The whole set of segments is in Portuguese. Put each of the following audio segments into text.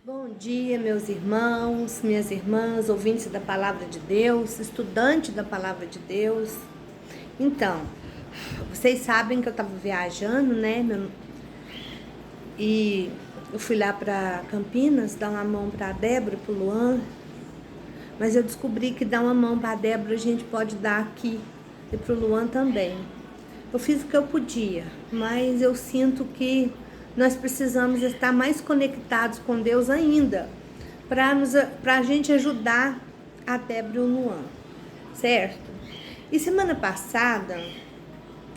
Bom dia, meus irmãos, minhas irmãs, ouvintes da Palavra de Deus, estudante da Palavra de Deus. Então, vocês sabem que eu estava viajando, né? E eu fui lá para Campinas dar uma mão para a Débora e para o Luan. Mas eu descobri que dar uma mão para a Débora a gente pode dar aqui e para o Luan também. Eu fiz o que eu podia, mas eu sinto que nós precisamos estar mais conectados com Deus ainda, para a gente ajudar a Débora e o Luan, certo? E semana passada,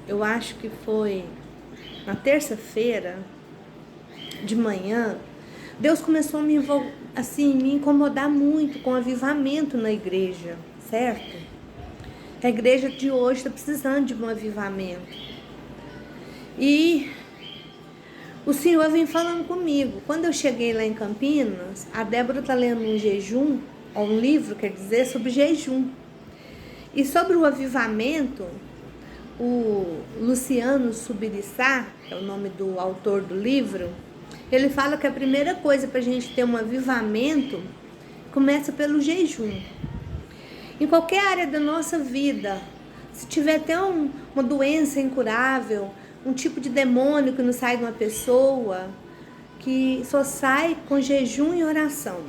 eu acho que foi na terça-feira de manhã, Deus começou a me incomodar muito com o avivamento na igreja, certo? A igreja de hoje está precisando de um avivamento. E o Senhor vem falando comigo. Quando eu cheguei lá em Campinas, a Débora está lendo um livro, quer dizer, sobre jejum. E sobre o avivamento, o Luciano Subirissá, que é o nome do autor do livro, ele fala que a primeira coisa para a gente ter um avivamento começa pelo jejum. Em qualquer área da nossa vida, se tiver até uma doença incurável, um tipo de demônio que não sai de uma pessoa, que só sai com jejum e oração,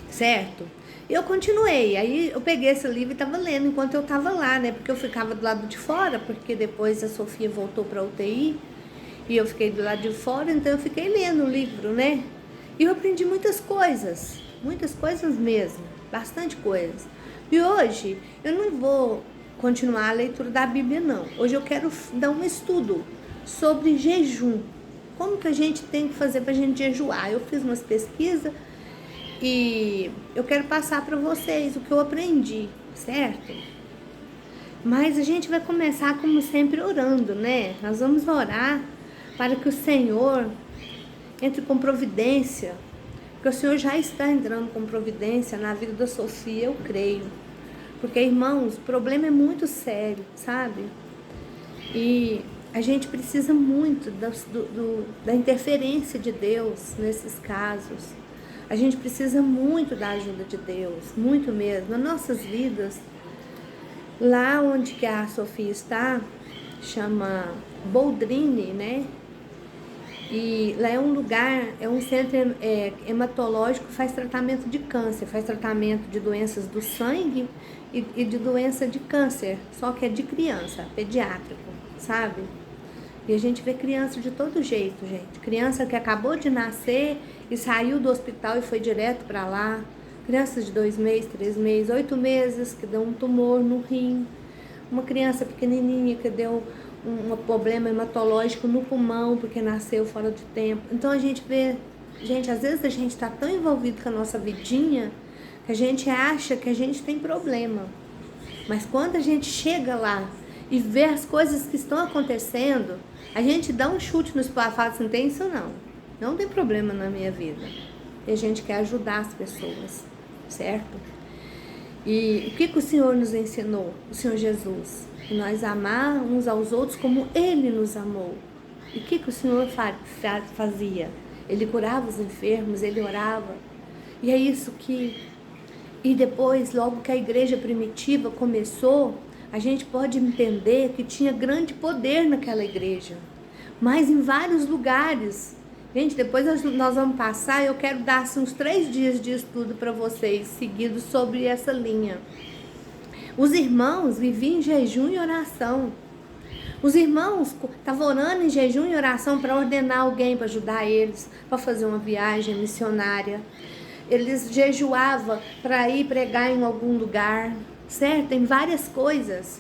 certo? Eu continuei, aí eu peguei esse livro e estava lendo enquanto eu estava lá, né? Porque eu ficava do lado de fora, porque depois a Sofia voltou para a UTI e eu fiquei do lado de fora, então eu fiquei lendo o livro, né? E eu aprendi muitas coisas mesmo, bastante coisas. E hoje eu não vou continuar a leitura da Bíblia, não. Hoje eu quero dar um estudo sobre jejum. Como que a gente tem que fazer para a gente jejuar? Eu fiz umas pesquisas e eu quero passar para vocês o que eu aprendi, certo? Mas a gente vai começar, como sempre, orando, né? Nós vamos orar para que o Senhor entre com providência, porque o Senhor já está entrando com providência na vida da Sofia, eu creio. Porque, irmãos, o problema é muito sério, sabe? E a gente precisa muito da interferência de Deus nesses casos. A gente precisa muito da ajuda de Deus, muito mesmo. Nas nossas vidas, lá onde que a Sofia está, chama Boldrini, né? E lá é um lugar, é um centro hematológico que faz tratamento de câncer, faz tratamento de doenças do sangue e de doença de câncer, só que é de criança, pediátrico, sabe? E a gente vê criança de todo jeito, gente. Criança que acabou de nascer e saiu do hospital e foi direto para lá. Crianças de 2 meses, 3 meses, 8 meses que deu um tumor no rim. Uma criança pequenininha que deu um problema hematológico no pulmão porque nasceu fora de tempo. Então a gente vê, gente, às vezes a gente está tão envolvido com a nossa vidinha que a gente acha que a gente tem problema. Mas quando a gente chega lá e vê as coisas que estão acontecendo, a gente dá um chute no espaço e fala assim, tem isso não. Não tem problema na minha vida. E a gente quer ajudar as pessoas, certo? E o que o Senhor nos ensinou? O Senhor Jesus. Que nós amar uns aos outros como Ele nos amou. E o que o Senhor fazia? Ele curava os enfermos, Ele orava. E é isso que... E depois, logo que a igreja primitiva começou, a gente pode entender que tinha grande poder naquela igreja. Mas em vários lugares. Gente, depois nós vamos passar, eu quero dar assim, uns 3 dias de estudo para vocês, seguidos sobre essa linha. Os irmãos viviam em jejum e oração. Os irmãos estavam orando em jejum e oração para ordenar alguém, para ajudar eles, para fazer uma viagem missionária. Eles jejuavam para ir pregar em algum lugar, certo? Tem várias coisas.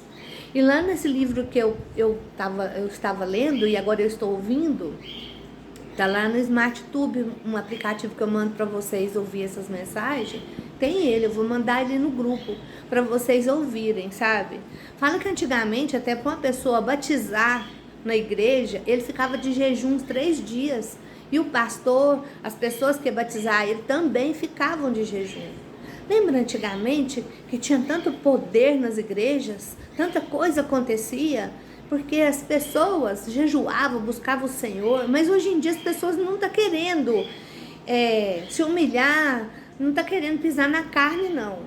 E lá nesse livro que eu estava lendo e agora eu estou ouvindo, tá lá no SmartTube, um aplicativo que eu mando para vocês ouvir essas mensagens. Tem ele, eu vou mandar ele no grupo para vocês ouvirem, sabe? Fala que antigamente, até para uma pessoa batizar na igreja, ele ficava de jejum 3 dias. E o pastor, as pessoas que batizaram ele também ficavam de jejum. Lembra antigamente que tinha tanto poder nas igrejas? Tanta coisa acontecia? Porque as pessoas jejuavam, buscavam o Senhor, mas hoje em dia as pessoas não estão querendo se humilhar, não está querendo pisar na carne, não.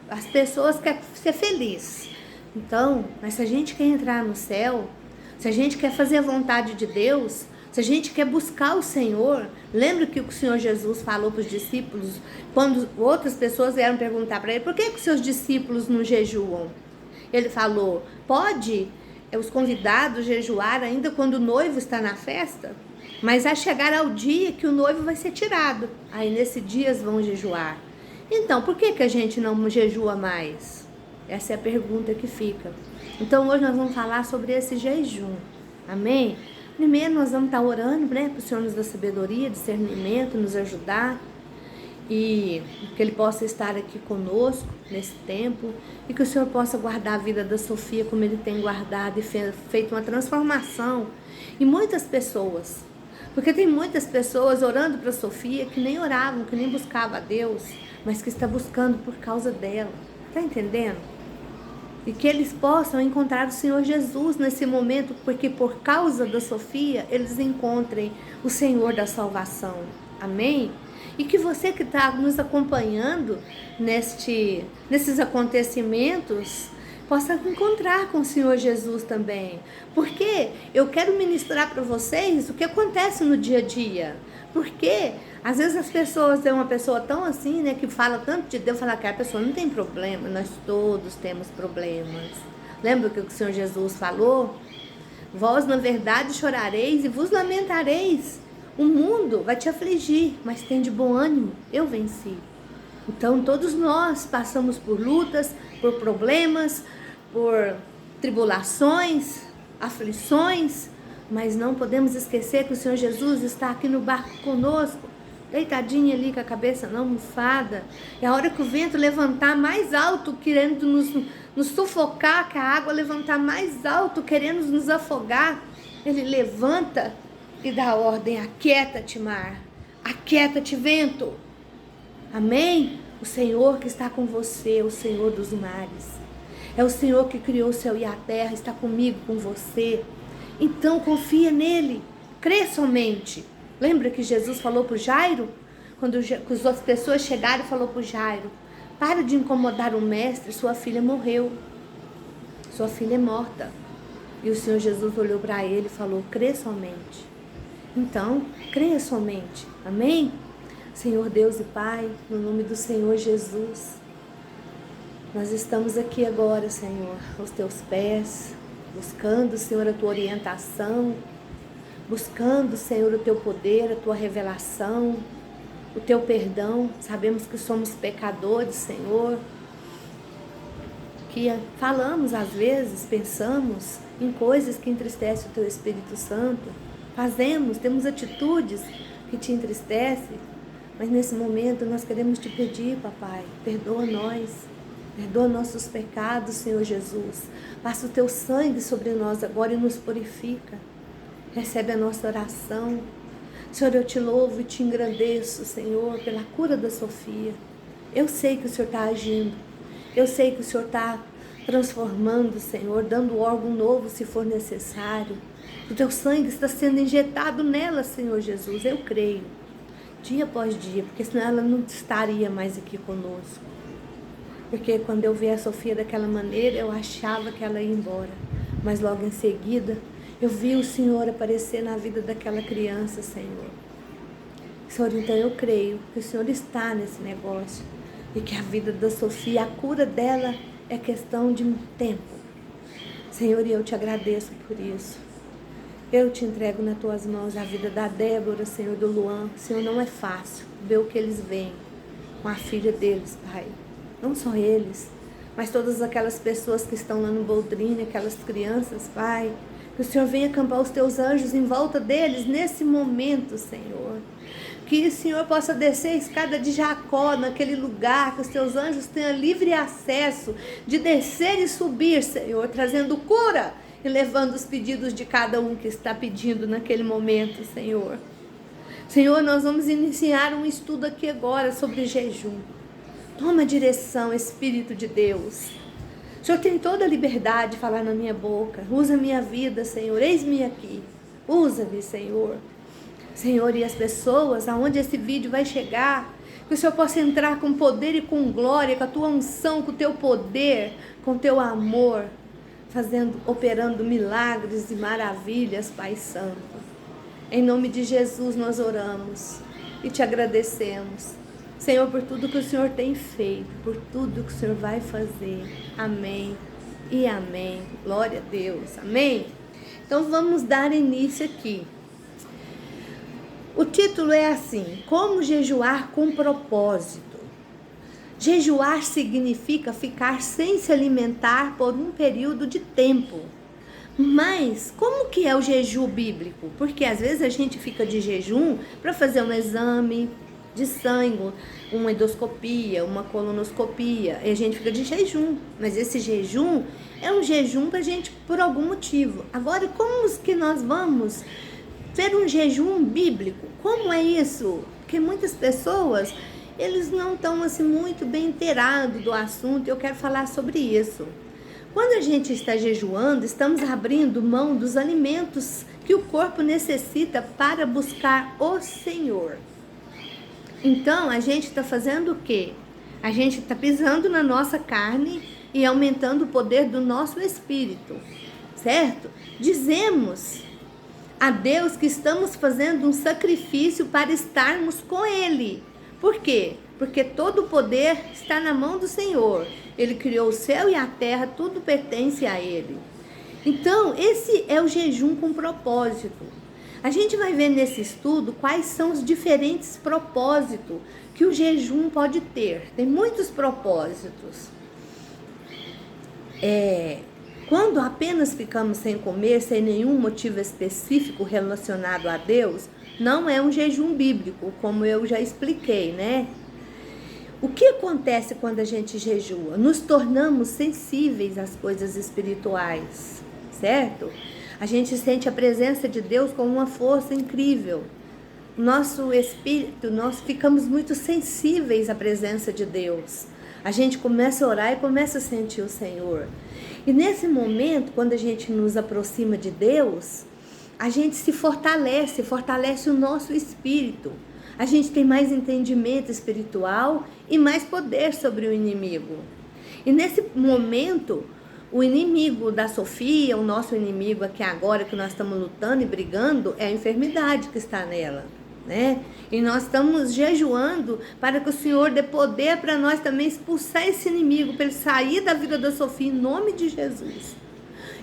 As pessoas querem ser felizes. Então, mas se a gente quer entrar no céu, se a gente quer fazer a vontade de Deus, se a gente quer buscar o Senhor, lembra que o Senhor Jesus falou para os discípulos, quando outras pessoas vieram perguntar para ele, por que os seus discípulos não jejuam? Ele falou, pode os convidados jejuar ainda quando o noivo está na festa? Mas vai chegar ao dia que o noivo vai ser tirado, aí nesse dia eles vão jejuar. Então, por que a gente não jejua mais? Essa é a pergunta que fica. Então, hoje nós vamos falar sobre esse jejum. Amém? Primeiro, nós vamos estar orando, né? Para o Senhor nos dar sabedoria, discernimento, nos ajudar. E que Ele possa estar aqui conosco nesse tempo. E que o Senhor possa guardar a vida da Sofia como Ele tem guardado e feito uma transformação em muitas pessoas. Porque tem muitas pessoas orando para a Sofia que nem oravam, que nem buscavam a Deus, mas que está buscando por causa dela. Está entendendo? E que eles possam encontrar o Senhor Jesus nesse momento, porque por causa da Sofia, eles encontrem o Senhor da salvação. Amém? E que você que está nos acompanhando nesses acontecimentos, possa encontrar com o Senhor Jesus também. Porque eu quero ministrar para vocês o que acontece no dia a dia. Porque às vezes as pessoas, é uma pessoa tão assim, né, que fala tanto de Deus, fala que a pessoa não tem problema, nós todos temos problemas. Lembra o que o Senhor Jesus falou? Vós na verdade chorareis e vos lamentareis. O mundo vai te afligir, mas tem de bom ânimo, eu venci. Então todos nós passamos por lutas, por problemas, por tribulações, aflições, mas não podemos esquecer que o Senhor Jesus está aqui no barco conosco, deitadinho ali com a cabeça na almofada. E a hora que o vento levantar mais alto, querendo nos sufocar, que a água levantar mais alto, querendo nos afogar, Ele levanta e dá ordem, aquieta-te mar, aquieta-te vento. Amém? O Senhor que está com você, o Senhor dos mares. É o Senhor que criou o céu e a terra, está comigo, com você. Então confia nele, crê somente. Lembra que Jesus falou para o Jairo? Quando as pessoas chegaram e falou para o Jairo, para de incomodar o mestre, sua filha morreu. Sua filha é morta. E o Senhor Jesus olhou para ele e falou, crê somente. Então, creia somente. Amém? Senhor Deus e Pai, no nome do Senhor Jesus, nós estamos aqui agora, Senhor, aos teus pés, buscando, Senhor, a tua orientação, buscando, Senhor, o teu poder, a tua revelação, o teu perdão. Sabemos que somos pecadores, Senhor, que falamos às vezes, pensamos em coisas que entristecem o teu Espírito Santo, temos atitudes que te entristecem, mas nesse momento nós queremos te pedir, papai, perdoa nós, perdoa nossos pecados, Senhor Jesus. Passa o teu sangue sobre nós agora e nos purifica. Recebe a nossa oração. Senhor, eu te louvo e te engrandeço, Senhor, pela cura da Sofia. Eu sei que o Senhor está agindo. Eu sei que o Senhor está transformando, Senhor, dando órgão novo se for necessário. O teu sangue está sendo injetado nela, Senhor Jesus. Eu creio, dia após dia, porque senão ela não estaria mais aqui conosco. Porque quando eu vi a Sofia daquela maneira, eu achava que ela ia embora. Mas logo em seguida, eu vi o Senhor aparecer na vida daquela criança, Senhor. Senhor, então eu creio que o Senhor está nesse negócio. E que a vida da Sofia, a cura dela é questão de tempo. Senhor, e eu te agradeço por isso. Eu te entrego nas tuas mãos a vida da Débora, Senhor, do Luan. Senhor, não é fácil ver o que eles veem com a filha deles, Pai. Não só eles, mas todas aquelas pessoas que estão lá no Boldrini, aquelas crianças, Pai. Que o Senhor venha acampar os teus anjos em volta deles nesse momento, Senhor. Que o Senhor possa descer a escada de Jacó naquele lugar, que os teus anjos tenham livre acesso de descer e subir, Senhor, trazendo cura e levando os pedidos de cada um que está pedindo naquele momento, Senhor. Senhor, nós vamos iniciar um estudo aqui agora sobre jejum. Toma direção, Espírito de Deus. O Senhor tem toda a liberdade de falar na minha boca. Usa a minha vida, Senhor. Eis-me aqui. Usa-me, Senhor. Senhor, e as pessoas, aonde esse vídeo vai chegar, que o Senhor possa entrar com poder e com glória, com a tua unção, com o teu poder, com o teu amor, operando milagres e maravilhas, Pai Santo. Em nome de Jesus nós oramos e te agradecemos, Senhor, por tudo que o Senhor tem feito, por tudo que o Senhor vai fazer. Amém e amém. Glória a Deus. Amém? Então vamos dar início aqui. O título é assim: como jejuar com propósito. Jejuar significa ficar sem se alimentar por um período de tempo. Mas como que é o jejum bíblico? Porque às vezes a gente fica de jejum para fazer um exame de sangue, uma endoscopia, uma colonoscopia, e a gente fica de jejum. Mas esse jejum é um jejum pra gente por algum motivo. Agora, como que nós vamos ter um jejum bíblico? Como é isso? Porque muitas pessoas, eles não estão assim muito bem inteirados do assunto, e eu quero falar sobre isso. Quando a gente está jejuando, estamos abrindo mão dos alimentos que o corpo necessita para buscar o Senhor. Então, a gente está fazendo o quê? A gente está pisando na nossa carne e aumentando o poder do nosso espírito, certo? Dizemos a Deus que estamos fazendo um sacrifício para estarmos com Ele. Por quê? Porque todo o poder está na mão do Senhor. Ele criou o céu e a terra, tudo pertence a Ele. Então, esse é o jejum com propósito. A gente vai ver nesse estudo quais são os diferentes propósitos que o jejum pode ter. Tem muitos propósitos. Quando apenas ficamos sem comer, sem nenhum motivo específico relacionado a Deus, não é um jejum bíblico, como eu já expliquei, né? O que acontece quando a gente jejua? Nos tornamos sensíveis às coisas espirituais, certo? A gente sente a presença de Deus com uma força incrível. Nosso espírito, nós ficamos muito sensíveis à presença de Deus. A gente começa a orar e começa a sentir o Senhor. E nesse momento, quando a gente nos aproxima de Deus, a gente se fortalece o nosso espírito. A gente tem mais entendimento espiritual e mais poder sobre o inimigo. E nesse momento, o inimigo da Sofia, o nosso inimigo aqui agora que nós estamos lutando e brigando, é a enfermidade que está nela, né? E nós estamos jejuando para que o Senhor dê poder para nós também expulsar esse inimigo, para ele sair da vida da Sofia em nome de Jesus.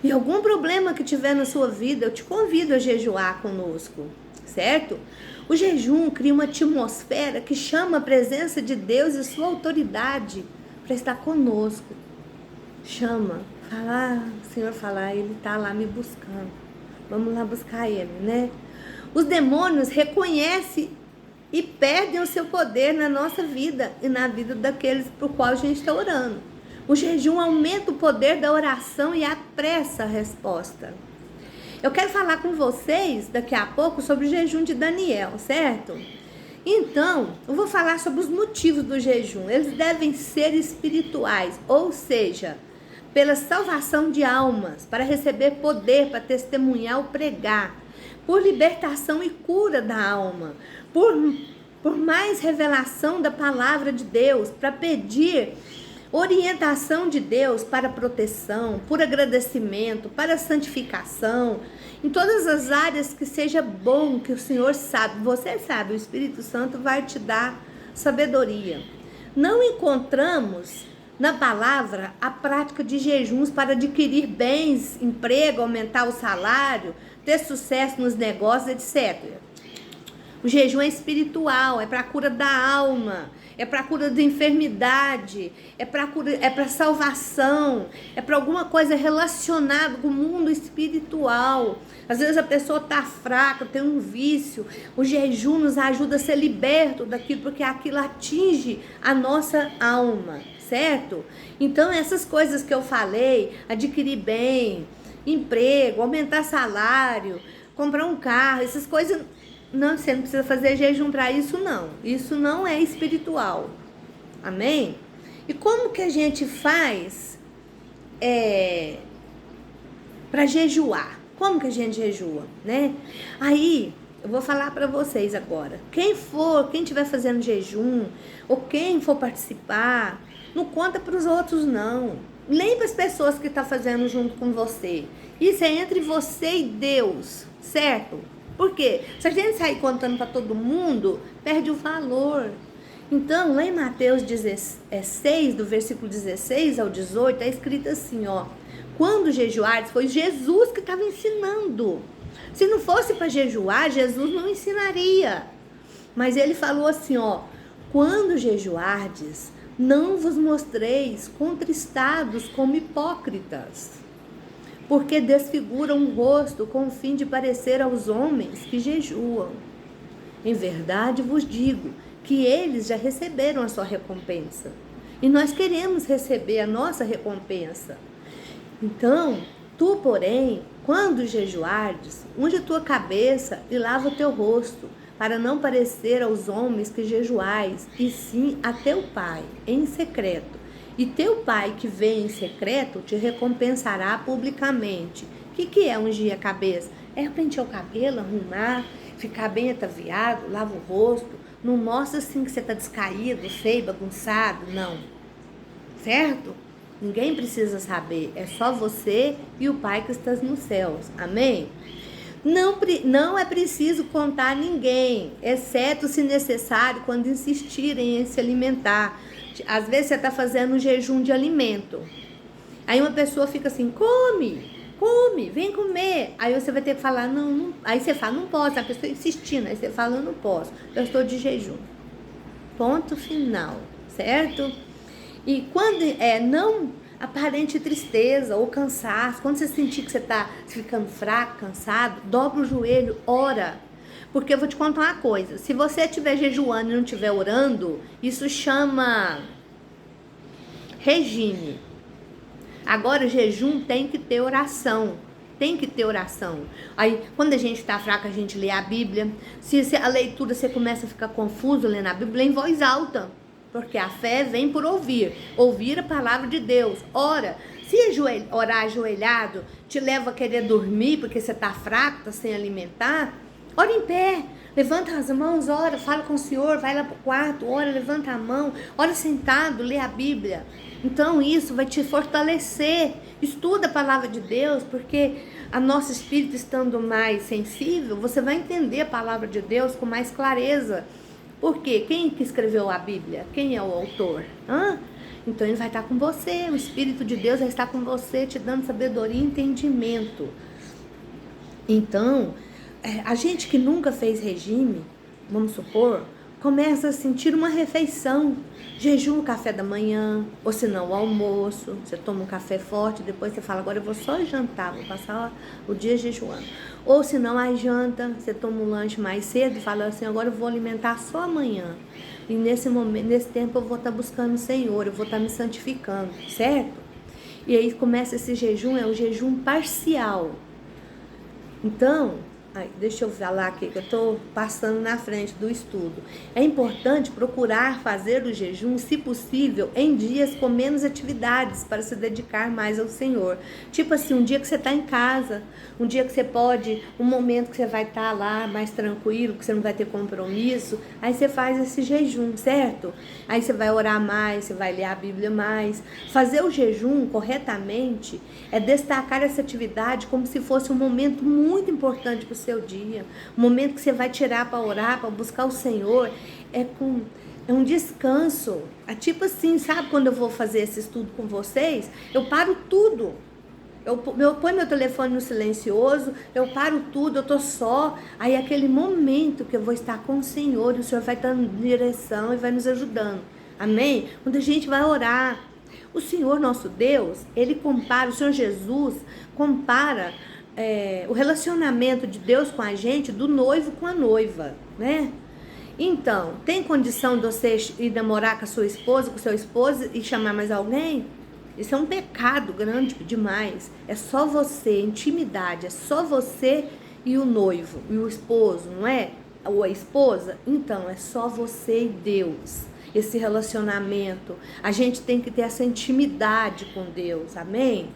E algum problema que tiver na sua vida, eu te convido a jejuar conosco, certo? O jejum cria uma atmosfera que chama a presença de Deus e sua autoridade para estar conosco. Chama, o Senhor fala, Ele está lá me buscando. Vamos lá buscar Ele, né? Os demônios reconhecem e perdem o seu poder na nossa vida e na vida daqueles por qual a gente está orando. O jejum aumenta o poder da oração e apressa a resposta. Eu quero falar com vocês daqui a pouco sobre o jejum de Daniel, certo? Então, eu vou falar sobre os motivos do jejum. Eles devem ser espirituais, ou seja, pela salvação de almas, para receber poder, para testemunhar ou pregar, por libertação e cura da alma, por mais revelação da palavra de Deus, para pedir orientação de Deus para proteção, por agradecimento, para santificação, em todas as áreas que seja bom, que o Senhor sabe, você sabe, o Espírito Santo vai te dar sabedoria. Não encontramos na palavra a prática de jejuns para adquirir bens, emprego, aumentar o salário, ter sucesso nos negócios, etc. O jejum é espiritual, é para a cura da alma, é para a cura da enfermidade, é para salvação, é para alguma coisa relacionada com o mundo espiritual. Às vezes a pessoa está fraca, tem um vício. O jejum nos ajuda a ser liberto daquilo, porque aquilo atinge a nossa alma, certo? Então essas coisas que eu falei, adquirir bem, emprego, aumentar salário, comprar um carro, essas coisas... Não, você não precisa fazer jejum para isso, não. Isso não é espiritual. Amém? E como que a gente faz para jejuar? Como que a gente jejua, né? Aí, eu vou falar para vocês agora. Quem estiver fazendo jejum, ou quem for participar, não conta para os outros, não. Lembra as pessoas que estão fazendo junto com você. Isso é entre você e Deus, certo? Por quê? Se a gente sair contando para todo mundo, perde o valor. Então, lá em Mateus 6, do versículo 16 ao 18, é escrito assim, ó. Quando jejuares, foi Jesus que estava ensinando. Se não fosse para jejuar, Jesus não ensinaria. Mas ele falou assim, ó. Quando jejuardes, não vos mostreis contristados como hipócritas, porque desfiguram o rosto com o fim de parecer aos homens que jejuam. Em verdade vos digo que eles já receberam a sua recompensa. E nós queremos receber a nossa recompensa. Então, tu, porém, quando jejuardes, unge a tua cabeça e lava o teu rosto, para não parecer aos homens que jejuais, e sim a teu Pai, em secreto. E teu Pai que vem em secreto te recompensará publicamente. O que é ungir a cabeça? É pentear o cabelo, arrumar, ficar bem ataviado, lava o rosto. Não mostra assim que você está descaído, feio, bagunçado, não. Certo? Ninguém precisa saber, é só você e o Pai que está nos céus. Amém? Não é preciso contar a ninguém, exceto se necessário, quando insistirem em se alimentar. Às vezes você está fazendo um jejum de alimento. Aí uma pessoa fica assim, come, vem comer. Aí você vai ter que falar, não. Aí você fala, não posso. A pessoa insistindo, aí você fala, eu não posso, eu estou de jejum. Ponto final, certo? E quando não aparente tristeza ou cansaço, quando você sentir que você está ficando fraco, cansado, dobra o joelho, ora. Porque eu vou te contar uma coisa, se você estiver jejuando e não estiver orando, isso chama regime. Agora, jejum tem que ter oração. Tem que ter oração. Aí, quando a gente está fraco, a gente lê a Bíblia. Se a leitura você começa a ficar confuso lendo a Bíblia, lê em voz alta. Porque a fé vem por ouvir. Ouvir a palavra de Deus. Ora, se orar ajoelhado te leva a querer dormir porque você está fraco, está sem alimentar, ora em pé. Levanta as mãos, ora, fala com o Senhor, vai lá para o quarto, ora, levanta a mão, ora sentado, lê a Bíblia. Então isso vai te fortalecer. Estuda a palavra de Deus, porque a nosso espírito estando mais sensível, você vai entender a palavra de Deus com mais clareza. Por quê? Quem que escreveu a Bíblia? Quem é o autor? Então ele vai estar com você, o Espírito de Deus vai estar com você, te dando sabedoria e entendimento. Então, a gente que nunca fez regime, vamos supor, começa a sentir uma refeição, jejum o café da manhã, ou se não o almoço, você toma um café forte, depois você fala, agora eu vou só jantar, vou passar o dia jejuando. Ou se não a janta, você toma um lanche mais cedo e fala assim, agora eu vou alimentar só amanhã. E nesse tempo eu vou estar buscando o Senhor, eu vou estar me santificando, certo? E aí começa esse jejum, é o jejum parcial. Então, deixa eu falar aqui que eu estou passando na frente do estudo. É importante procurar fazer o jejum, se possível, em dias com menos atividades, para se dedicar mais ao Senhor. Tipo assim, um dia que você está em casa, um dia que você pode, um momento que você vai estar lá mais tranquilo, que você não vai ter compromisso, aí você faz esse jejum, certo? Aí você vai orar mais, você vai ler a Bíblia mais. Fazer o jejum corretamente é destacar essa atividade como se fosse um momento muito importante para o seu dia, um momento que você vai tirar para orar, para buscar o Senhor, é um descanso. É tipo assim, sabe quando eu vou fazer esse estudo com vocês, eu paro tudo, eu ponho meu telefone no silencioso, eu paro tudo, eu tô só, aí é aquele momento que eu vou estar com o Senhor, e o Senhor vai estar em direção e vai nos ajudando, amém? Quando a gente vai orar, o Senhor nosso Deus, Ele compara, o Senhor Jesus compara o relacionamento de Deus com a gente, do noivo com a noiva, né? Então, tem condição de você ir namorar com a sua esposa, com o seu esposo e chamar mais alguém? Isso é um pecado grande demais. É só você, intimidade, é só você e o noivo, e o esposo, não é? Ou a esposa? Então, é só você e Deus. Esse relacionamento, a gente tem que ter essa intimidade com Deus, amém?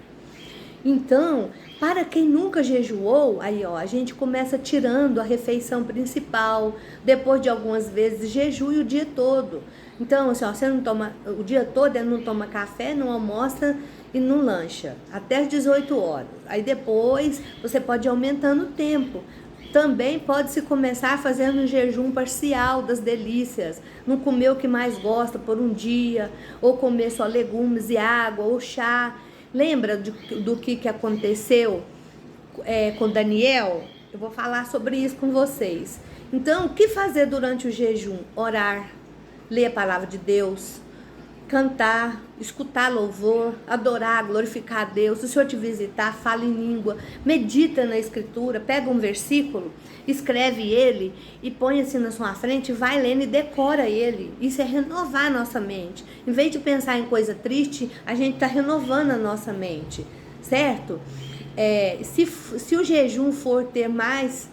Então, para quem nunca jejuou, aí ó, a gente começa tirando a refeição principal, depois de algumas vezes jejue o dia todo. Então, assim, ó, você não toma o dia todo, não toma café, não almoça e não lancha, até as 18 horas. Aí depois você pode ir aumentando o tempo. Também pode-se começar fazendo um jejum parcial das delícias, não comer o que mais gosta por um dia, ou comer só legumes e água, ou chá. Lembra do que aconteceu com Daniel? Eu vou falar sobre isso com vocês. Então, o que fazer durante o jejum? Orar, ler a palavra de Deus, cantar, escutar louvor, adorar, glorificar a Deus. Se o Senhor te visitar, fala em língua, medita na escritura, pega um versículo, escreve ele e põe assim na sua frente, vai lendo e decora ele. Isso é renovar a nossa mente. Em vez de pensar em coisa triste, a gente está renovando a nossa mente, certo? Se o jejum for ter mais...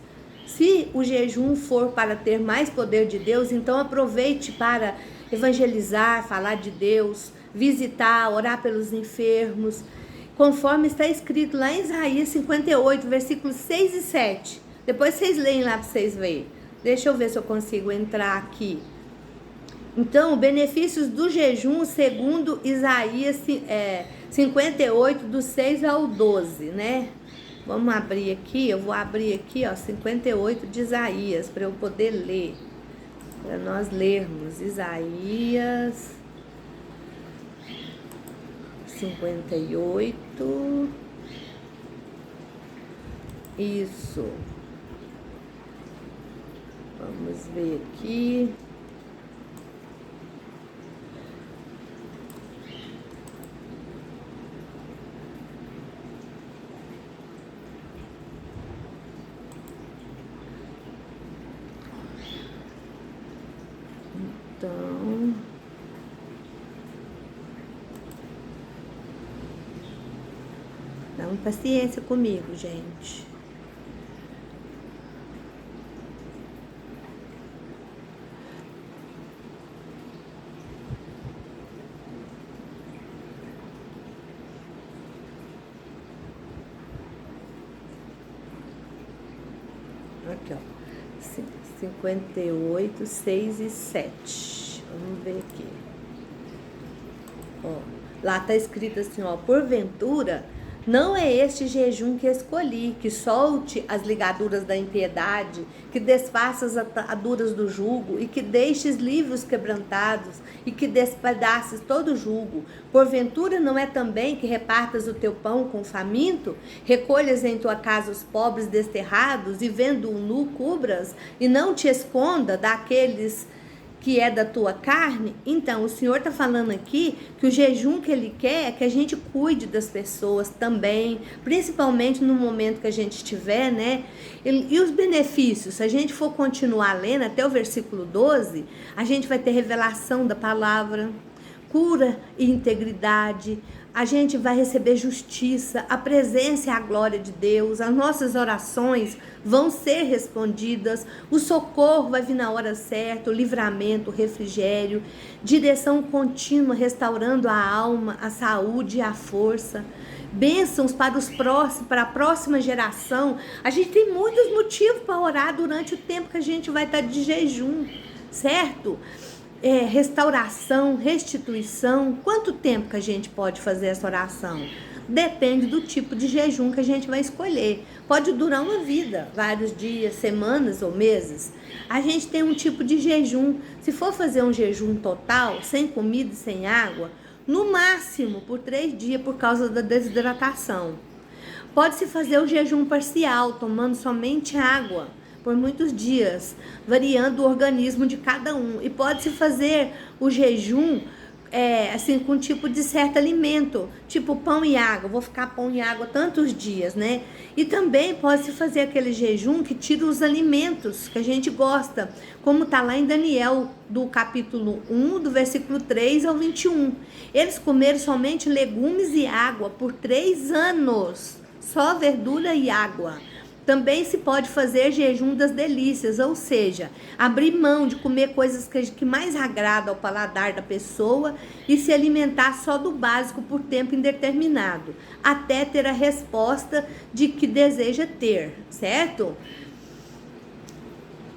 Se o jejum for para ter mais poder de Deus, então aproveite para evangelizar, falar de Deus, visitar, orar pelos enfermos, conforme está escrito lá em Isaías 58, versículos 6 e 7. Depois vocês leem lá para vocês verem. Deixa eu ver se eu consigo entrar aqui. Então, benefícios do jejum, segundo Isaías 58, do 6 ao 12, né? Vamos abrir aqui, eu vou abrir aqui, ó, 58 de Isaías, para eu poder ler, para nós lermos. Isaías 58, isso, vamos ver aqui. Então, dá uma paciência comigo, gente. Aqui, ó. 58, 6 e 7. Vamos ver aqui. Ó, lá tá escrito assim, ó: porventura, não é este jejum que escolhi, que solte as ligaduras da impiedade, que desfaça as ataduras do jugo, e que deixes livres os quebrantados, e que despedaces todo o jugo. Porventura não é também que repartas o teu pão com o faminto, recolhas em tua casa os pobres desterrados, e vendo o nu cubras, e não te esconda daqueles que é da tua carne? Então, o Senhor está falando aqui que o jejum que Ele quer é que a gente cuide das pessoas também, principalmente no momento que a gente estiver, né? E os benefícios, se a gente for continuar lendo até o versículo 12, a gente vai ter revelação da palavra, cura e integridade, a gente vai receber justiça, a presença e a glória de Deus, as nossas orações vão ser respondidas, o socorro vai vir na hora certa, o livramento, o refrigério, direção contínua, restaurando a alma, a saúde e a força, bênçãos para a próxima geração. A gente tem muitos motivos para orar durante o tempo que a gente vai estar de jejum, certo? Restauração, restituição. Quanto tempo que a gente pode fazer essa oração? Depende do tipo de jejum que a gente vai escolher. Pode durar uma vida, vários dias, semanas ou meses. A gente tem um tipo de jejum. Se for fazer um jejum total, sem comida e sem água, no máximo por 3 dias, por causa da desidratação. Pode-se fazer o jejum parcial, tomando somente água por muitos dias, variando o organismo de cada um. E pode-se fazer o jejum assim, com um tipo de certo alimento, tipo pão e água. Vou ficar pão e água tantos dias, né? E também pode-se fazer aquele jejum que tira os alimentos que a gente gosta, como tá lá em Daniel, do capítulo 1, do versículo 3 ao 21. Eles comeram somente legumes e água por 3 anos, só verdura e água. Também se pode fazer jejum das delícias, ou seja, abrir mão de comer coisas que mais agradam ao paladar da pessoa e se alimentar só do básico por tempo indeterminado, até ter a resposta de que deseja ter, certo?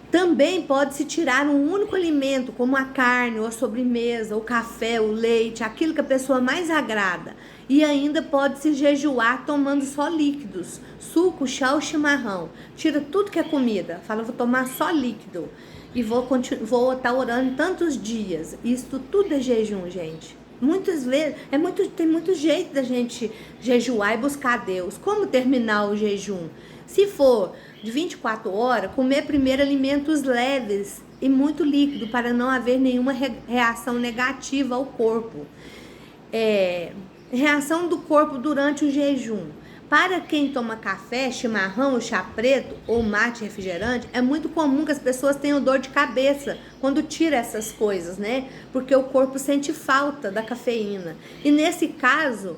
Também pode-se tirar um único alimento, como a carne, ou a sobremesa, o café, o leite, aquilo que a pessoa mais agrada. E ainda pode-se jejuar tomando só líquidos, suco, chá ou chimarrão. Tira tudo que é comida. Fala, vou tomar só líquido. E vou estar orando tantos dias. Isso tudo é jejum, gente. Muitas vezes, tem muito jeito da gente jejuar e buscar Deus. Como terminar o jejum? Se for de 24 horas, comer primeiro alimentos leves e muito líquido, para não haver nenhuma reação negativa ao corpo. Reação do corpo durante o jejum. Para quem toma café, chimarrão, chá preto ou mate refrigerante, é muito comum que as pessoas tenham dor de cabeça quando tira essas coisas, né? Porque o corpo sente falta da cafeína. E nesse caso,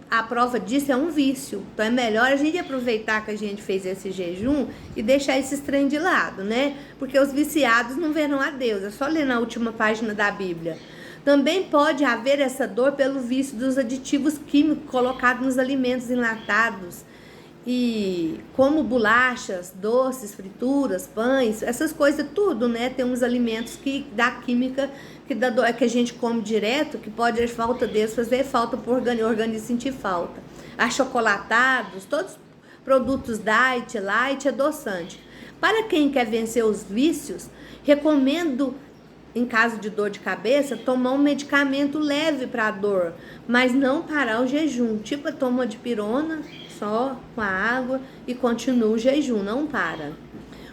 a prova disso é um vício. Então é melhor a gente aproveitar que a gente fez esse jejum e deixar esses trem de lado, né? Porque os viciados não verão a Deus. É só ler na última página da Bíblia. Também pode haver essa dor pelo vício dos aditivos químicos colocados nos alimentos enlatados, e como bolachas, doces, frituras, pães, essas coisas tudo, né? Tem uns alimentos que dá química, que a gente come direto, que pode, a falta deles, fazer falta para o organismo sentir falta. Achocolatados, todos produtos diet, light, adoçante. Para quem quer vencer os vícios, recomendo, em caso de dor de cabeça, tomar um medicamento leve para a dor, mas não parar o jejum, tipo a toma de pirona, só com a água, e continua o jejum, não para.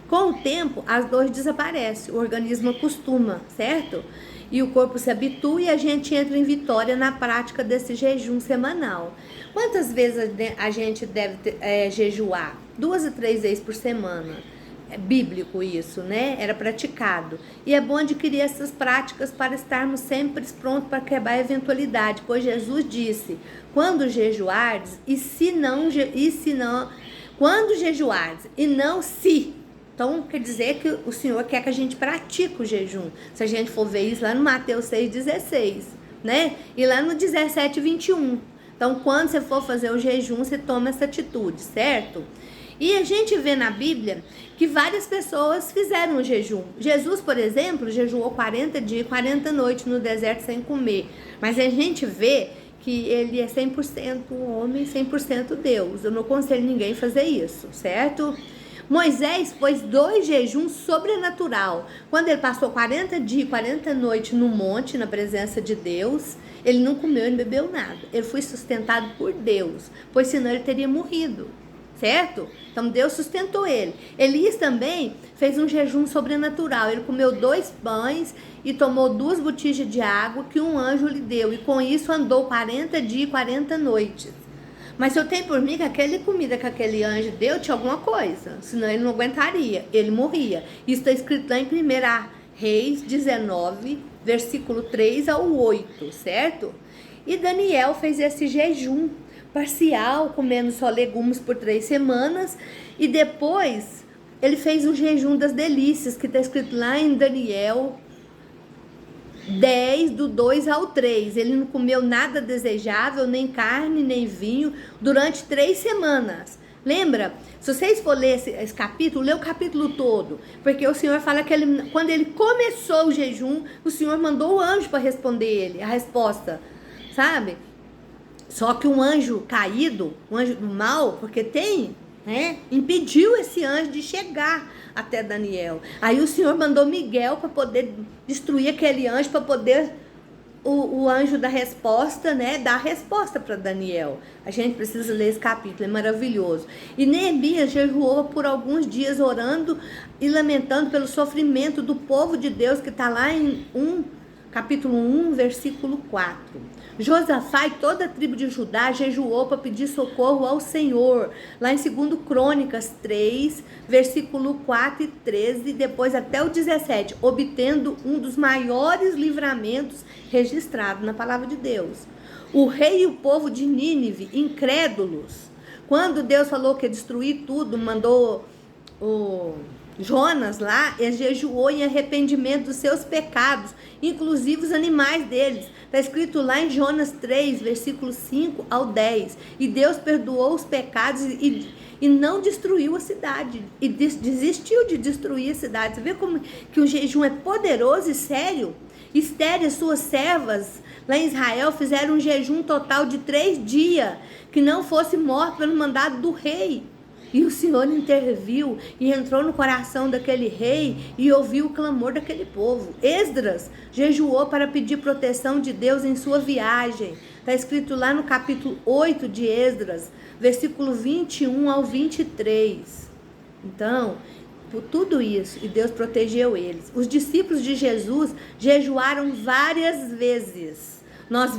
Com o tempo, as dores desaparecem, o organismo acostuma, certo? E o corpo se habitua e a gente entra em vitória na prática desse jejum semanal. Quantas vezes a gente deve jejuar? 2 a 3 vezes por semana. É bíblico isso, né? Era praticado. E é bom adquirir essas práticas para estarmos sempre prontos para quebrar a eventualidade, pois Jesus disse: quando jejuardes, quando jejuardes, e não se. Então, quer dizer que o Senhor quer que a gente pratique o jejum. Se a gente for ver isso lá no Mateus 6,16, né? E lá no 17,21. Então, quando você for fazer o jejum, você toma essa atitude, certo? E a gente vê na Bíblia que várias pessoas fizeram o jejum. Jesus, por exemplo, jejuou 40 dias e 40 noites no deserto sem comer. Mas a gente vê que ele é 100% homem, 100% Deus. Eu não aconselho ninguém a fazer isso, certo? Moisés pôs 2 jejuns sobrenatural. Quando ele passou 40 dias e 40 noites no monte, na presença de Deus, ele não comeu e não bebeu nada. Ele foi sustentado por Deus, pois senão ele teria morrido. Certo? Então Deus sustentou ele. Elias também fez um jejum sobrenatural. Ele comeu 2 pães e tomou 2 botijas de água que um anjo lhe deu. E com isso andou 40 dias e 40 noites. Mas eu tenho por mim que aquela comida que aquele anjo deu tinha alguma coisa. Senão ele não aguentaria. Ele morria. Isso está escrito lá em 1 Reis 19, versículo 3 ao 8. Certo? E Daniel fez esse jejum parcial, comendo só legumes por 3 semanas, e depois ele fez o jejum das delícias, que está escrito lá em Daniel 10, do 2 ao 3. Ele não comeu nada desejável, nem carne, nem vinho, durante 3 semanas. Lembra? Se vocês for ler esse capítulo, lê o capítulo todo, porque o Senhor fala que quando ele começou o jejum, o Senhor mandou o anjo para responder ele, a resposta, sabe? Só que um anjo caído, um anjo do mal, porque tem, né, impediu esse anjo de chegar até Daniel. Aí o Senhor mandou Miguel para poder destruir aquele anjo, para poder o anjo da resposta, né, dar a resposta para Daniel. A gente precisa ler esse capítulo, é maravilhoso. E Neemias jejuou por alguns dias orando e lamentando pelo sofrimento do povo de Deus, que está lá em capítulo 1, versículo 4. Josafá e toda a tribo de Judá jejuou para pedir socorro ao Senhor, lá em 2 Crônicas 3, versículo 4 e 13, depois até o 17, obtendo um dos maiores livramentos registrados na palavra de Deus. O rei e o povo de Nínive, incrédulos, Quando Deus falou que ia destruir tudo, mandou o Jonas lá, ele jejuou em arrependimento dos seus pecados, inclusive os animais deles. Está escrito lá em Jonas 3, versículos 5 ao 10. E Deus perdoou os pecados e não destruiu a cidade. E desistiu de destruir a cidade. Você vê como que o jejum é poderoso e sério? Esther e suas servas lá em Israel fizeram um jejum total de 3 dias, que não fosse morto pelo mandado do rei. E o Senhor interviu e entrou no coração daquele rei e ouviu o clamor daquele povo. Esdras jejuou para pedir proteção de Deus em sua viagem. Está escrito lá no capítulo 8 de Esdras, versículo 21 ao 23. Então, por tudo isso, e Deus protegeu eles. Os discípulos de Jesus jejuaram várias vezes. Nós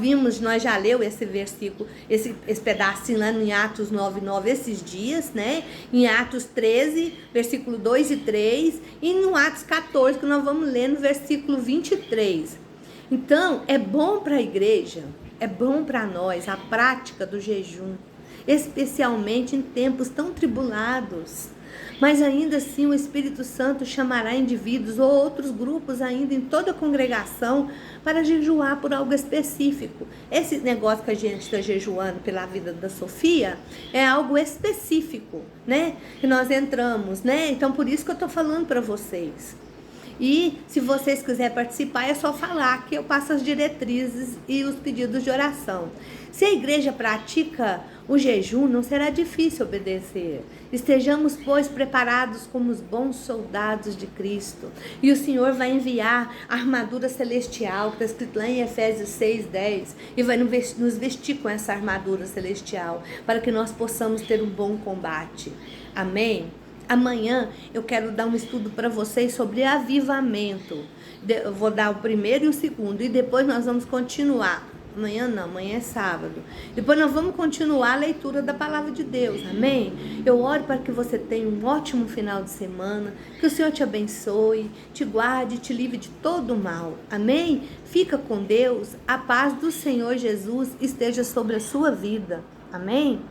já leu esse versículo, esse pedacinho lá em Atos 9:9 esses dias, né? Em Atos 13, versículo 2 e 3, e no Atos 14, que nós vamos ler no versículo 23. Então, é bom para a igreja, é bom para nós a prática do jejum, especialmente em tempos tão tribulados. Mas ainda assim o Espírito Santo chamará indivíduos ou outros grupos ainda em toda a congregação para jejuar por algo específico. Esse negócio que a gente está jejuando pela vida da Sofia é algo específico, né? Que nós entramos, né? Então por isso que eu estou falando para vocês. E se vocês quiserem participar, é só falar que eu passo as diretrizes e os pedidos de oração. Se a igreja pratica o jejum, não será difícil obedecer. Estejamos, pois, preparados como os bons soldados de Cristo. E o Senhor vai enviar a armadura celestial, que está escrito lá em Efésios 6:10, e vai nos vestir com essa armadura celestial, para que nós possamos ter um bom combate. Amém? Amanhã eu quero dar um estudo para vocês sobre avivamento. Eu vou dar o primeiro e o segundo, e depois nós vamos continuar. Amanhã não, amanhã é sábado. Depois nós vamos continuar a leitura da palavra de Deus, amém? Eu oro para que você tenha um ótimo final de semana, que o Senhor te abençoe, te guarde, te livre de todo o mal, amém? Fica com Deus, a paz do Senhor Jesus esteja sobre a sua vida, amém?